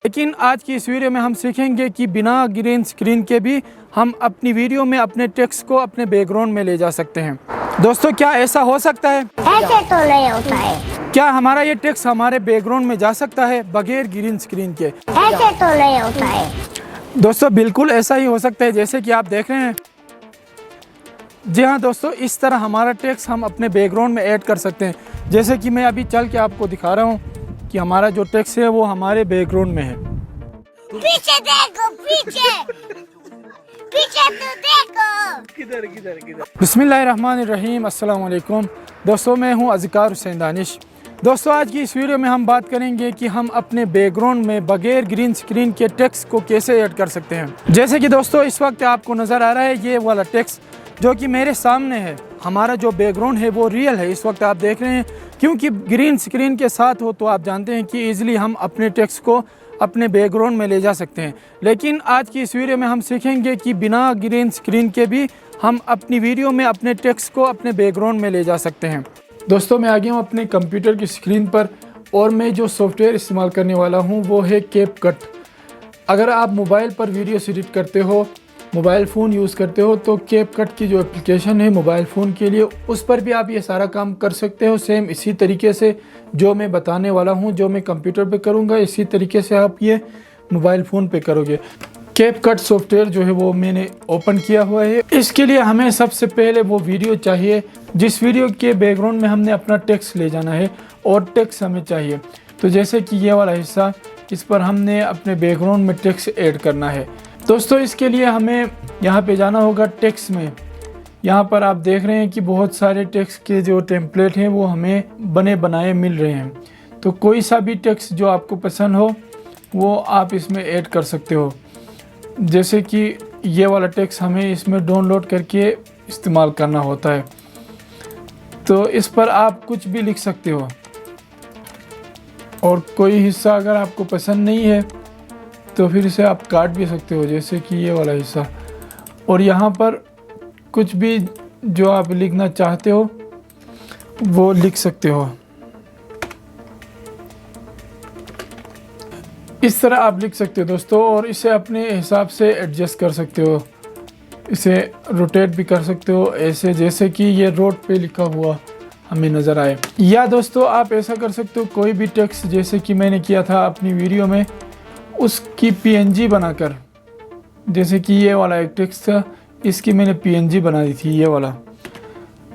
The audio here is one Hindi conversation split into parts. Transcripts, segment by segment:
लेकिन आज की इस वीडियो में हम सीखेंगे कि बिना ग्रीन स्क्रीन के भी हम अपनी वीडियो में अपने टेक्स्ट को अपने बैकग्राउंड में ले जा सकते हैं। दोस्तों, क्या ऐसा हो सकता है? ऐसे तो नहीं होता है। क्या हमारा ये टेक्स्ट हमारे बैकग्राउंड में जा सकता है बगैर ग्रीन स्क्रीन के? ऐसे तो नहीं होता है। दोस्तों, बिल्कुल ऐसा ही हो सकता है, जैसे कि आप देख रहे हैं। जी हाँ दोस्तों, इस तरह हमारा टेक्स्ट हम अपने बैकग्राउंड में ऐड कर सकते हैं। जैसे कि मैं अभी चल के आपको दिखा रहा हूँ कि हमारा जो टेक्स्ट है वो हमारे बैकग्राउंड में है। पीछे देखो, पीछे पीछे तो देखो। किधर बिस्मिल्लाहिर्रहमानिर्रहीम, अस्सलाम वालेकुम। दोस्तों, मैं हूँ अज़कार हुसैन दानिश। दोस्तों, आज की इस वीडियो में हम बात करेंगे कि हम अपने बैकग्राउंड में बगैर ग्रीन स्क्रीन के टेक्स्ट को कैसे ऐड कर सकते हैं। जैसे कि दोस्तों, इस वक्त आपको नज़र आ रहा है ये वाला टेक्स्ट जो कि मेरे सामने है। हमारा जो बैकग्राउंड है वो रियल है, इस वक्त आप देख रहे हैं। क्योंकि ग्रीन स्क्रीन के साथ हो तो आप जानते हैं कि ईज़िली हम अपने टेक्स्ट को अपने बैकग्राउंड में ले जा सकते हैं। लेकिन आज की इस वीडियो में हम सीखेंगे कि बिना ग्रीन स्क्रीन के भी हम अपनी वीडियो में अपने टेक्स्ट को अपने बैकग्राउंड में ले जा सकते हैं। दोस्तों, मैं आ गया हूँ अपने कंप्यूटर की स्क्रीन पर और मैं जो सॉफ्टवेयर इस्तेमाल करने वाला हूँ वो है कैपकट। अगर आप मोबाइल पर वीडियो एडिट करते हो, मोबाइल फ़ोन यूज़ करते हो, तो कैपकट की जो एप्लीकेशन है मोबाइल फ़ोन के लिए, उस पर भी आप ये सारा काम कर सकते हो। सेम इसी तरीके से जो मैं बताने वाला हूँ, जो मैं कंप्यूटर पे करूँगा, इसी तरीके से आप ये मोबाइल फ़ोन पे करोगे। कैपकट सॉफ्टवेयर जो है वो मैंने ओपन किया हुआ है। इसके लिए हमें सबसे पहले वो वीडियो चाहिए जिस वीडियो के बैकग्राउंड में हमने अपना टेक्स्ट ले जाना है, और टेक्स्ट हमें चाहिए। तो जैसे कि ये वाला हिस्सा, इस पर हमने अपने बैकग्राउंड में टेक्स्ट ऐड करना है। दोस्तों, इसके लिए हमें यहाँ पे जाना होगा टेक्स्ट में। यहाँ पर आप देख रहे हैं कि बहुत सारे टेक्स्ट के जो टेम्पलेट हैं वो हमें बने बनाए मिल रहे हैं। तो कोई सा भी टेक्स्ट जो आपको पसंद हो वो आप इसमें ऐड कर सकते हो। जैसे कि ये वाला टेक्स्ट हमें इसमें डाउनलोड करके इस्तेमाल करना होता है। तो इस पर आप कुछ भी लिख सकते हो, और कोई हिस्सा अगर आपको पसंद नहीं है तो फिर इसे आप काट भी सकते हो, जैसे कि ये वाला हिस्सा। और यहाँ पर कुछ भी जो आप लिखना चाहते हो वो लिख सकते हो। इस तरह आप लिख सकते हो दोस्तों, और इसे अपने हिसाब से एडजस्ट कर सकते हो। इसे रोटेट भी कर सकते हो ऐसे, जैसे कि ये रोड पे लिखा हुआ हमें नज़र आए। या दोस्तों, आप ऐसा कर सकते हो, कोई भी टेक्स्ट जैसे कि मैंने किया था अपनी वीडियो में, उसकी पीएनजी बनाकर, जैसे कि ये वाला एक टेक्स्ट था, इसकी मैंने पीएनजी बना दी थी ये वाला।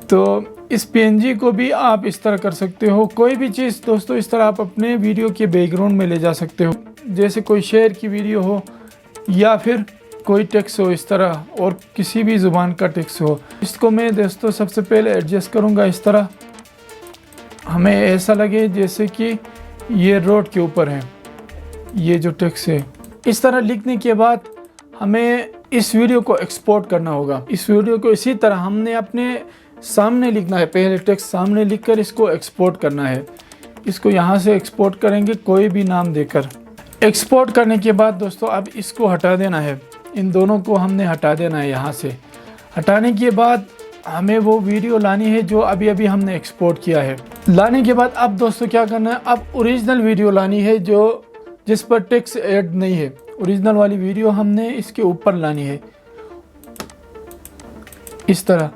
तो इस पीएनजी को भी आप इस तरह कर सकते हो। कोई भी चीज़ दोस्तों इस तरह आप अपने वीडियो के बैकग्राउंड में ले जा सकते हो। जैसे कोई शेर की वीडियो हो या फिर कोई टेक्स्ट हो इस तरह, और किसी भी ज़ुबान का टेक्स्ट हो। इसको मैं दोस्तों सबसे पहले एडजस्ट करूँगा इस तरह, हमें ऐसा लगे जैसे कि ये रोड के ऊपर है ये जो टेक्स्ट है। इस तरह लिखने के बाद हमें इस वीडियो को एक्सपोर्ट करना होगा। इस वीडियो को इसी तरह हमने अपने सामने लिखना है, पहले टेक्स्ट सामने लिखकर इसको एक्सपोर्ट करना है। इसको यहाँ से एक्सपोर्ट करेंगे कोई भी नाम देकर। एक्सपोर्ट करने के बाद दोस्तों अब इसको हटा देना है, इन दोनों को हमने हटा देना है। यहाँ से हटाने के बाद हमें वो वीडियो लानी है जो अभी अभी हमने एक्सपोर्ट किया है। लाने के बाद अब दोस्तों क्या करना है, अब ओरिजिनल वीडियो लानी है जो जिस पर टेक्स्ट ऐड नहीं है। ओरिजिनल वाली वीडियो हमने इसके ऊपर लानी है। इस तरह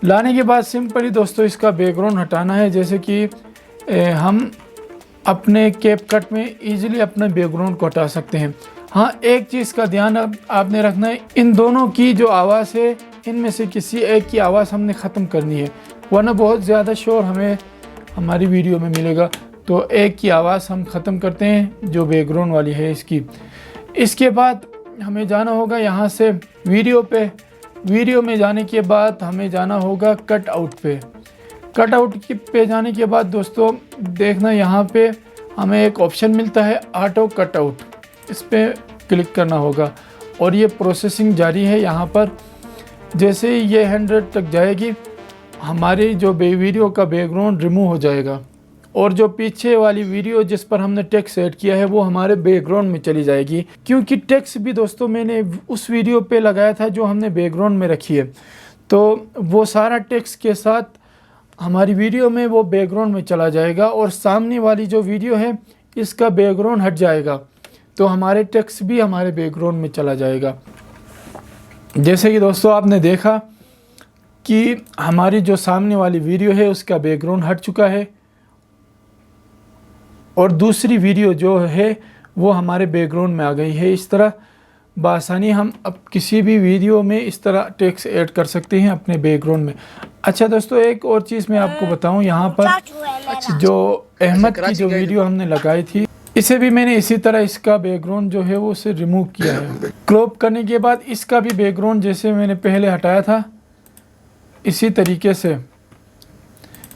लाने के बाद सिंपली दोस्तों इसका बैकग्राउंड हटाना है। जैसे कि हम अपने कैपकट में इजीली अपने बैकग्राउंड को हटा सकते हैं। हाँ, एक चीज़ का ध्यान आपने रखना है, इन दोनों की जो आवाज़ है इनमें से किसी एक की आवाज़ हमने ख़त्म करनी है, वरना बहुत ज़्यादा शोर हमें हमारी वीडियो में मिलेगा। तो एक की आवाज़ हम ख़त्म करते हैं जो बैकग्राउंड वाली है इसकी। इसके बाद हमें जाना होगा यहाँ से वीडियो पे। वीडियो में जाने के बाद हमें जाना होगा कट आउट पे। कट आउट पे जाने के बाद दोस्तों देखना, यहाँ पे हमें एक ऑप्शन मिलता है ऑटो कट आउट, इस पर क्लिक करना होगा और ये प्रोसेसिंग जारी है। यहाँ पर जैसे ही ये 100 तक जाएगी हमारी जो वीडियो का बैकग्राउंड रिमूव हो जाएगा, और जो पीछे वाली वीडियो जिस पर हमने टेक्स्ट ऐड किया है वो हमारे बैकग्राउंड में चली जाएगी। क्योंकि टेक्स्ट भी दोस्तों मैंने उस वीडियो पे लगाया था जो हमने बैकग्राउंड में रखी है, तो वो सारा टेक्स्ट के साथ हमारी वीडियो में वो बैकग्राउंड में चला जाएगा, और सामने वाली जो वीडियो है इसका बैकग्राउंड हट जाएगा। तो हमारे टेक्स्ट भी हमारे बैकग्राउंड में चला जाएगा। जैसे कि दोस्तों आपने देखा कि हमारी जो सामने वाली वीडियो है उसका बैकग्राउंड हट चुका है और दूसरी वीडियो जो है वो हमारे बैकग्राउंड में आ गई है। इस तरह बआसानी हम अब किसी भी वीडियो में इस तरह टेक्स्ट ऐड कर सकते हैं अपने बैकग्राउंड में। अच्छा दोस्तों, एक और चीज़ मैं आपको बताऊं, यहाँ पर जो अहमद की जो वीडियो हमने लगाई थी इसे भी मैंने इसी तरह इसका बैकग्राउंड जो है वो उसे रिमूव किया है। क्रॉप करने के बाद इसका भी बैकग्राउंड जैसे मैंने पहले हटाया था इसी तरीके से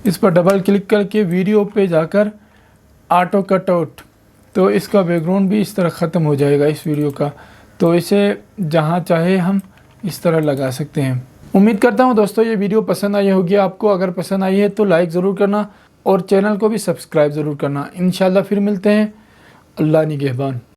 इस पर डबल क्लिक करके वीडियो पे जाकर ऑटो कट आउट, तो इसका बैकग्राउंड भी इस तरह ख़त्म हो जाएगा इस वीडियो का। तो इसे जहाँ चाहे हम इस तरह लगा सकते हैं। उम्मीद करता हूँ दोस्तों ये वीडियो पसंद आई होगी आपको। अगर पसंद आई है तो लाइक ज़रूर करना और चैनल को भी सब्सक्राइब ज़रूर करना। इंशाल्लाह फिर मिलते हैं। अल्लाह निगहबान।